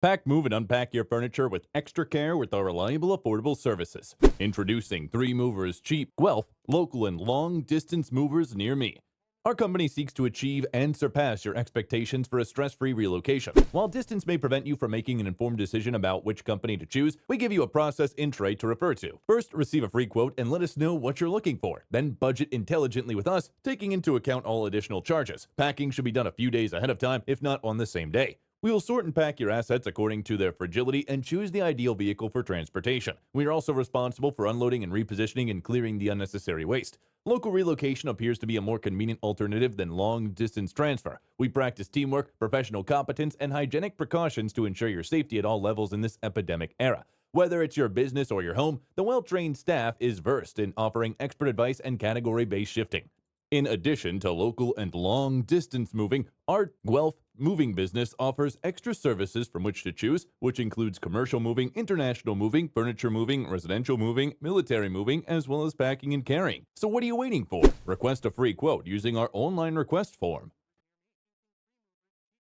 Pack, move, and unpack your furniture with extra care with our reliable, affordable services. Introducing 3 Movers Cheap, Guelph, local and long-distance movers near me. Our company seeks to achieve and surpass your expectations for a stress-free relocation. While distance may prevent you from making an informed decision about which company to choose, we give you a process intro to refer to. First, receive a free quote and let us know what you're looking for. Then budget intelligently with us, taking into account all additional charges. Packing should be done a few days ahead of time, if not on the same day. We will sort and pack your assets according to their fragility and choose the ideal vehicle for transportation. We are also responsible for unloading and repositioning and clearing the unnecessary waste. Local relocation appears to be a more convenient alternative than long-distance transfer. We practice teamwork, professional competence, and hygienic precautions to ensure your safety at all levels in this epidemic era. Whether it's your business or your home, the well-trained staff is versed in offering expert advice and category-based shifting. In addition to local and long-distance moving, our Guelph moving business offers extra services from which to choose, which includes commercial moving, international moving, furniture moving, residential moving, military moving, as well as packing and carrying. So what are you waiting for? Request a free quote using our online request form.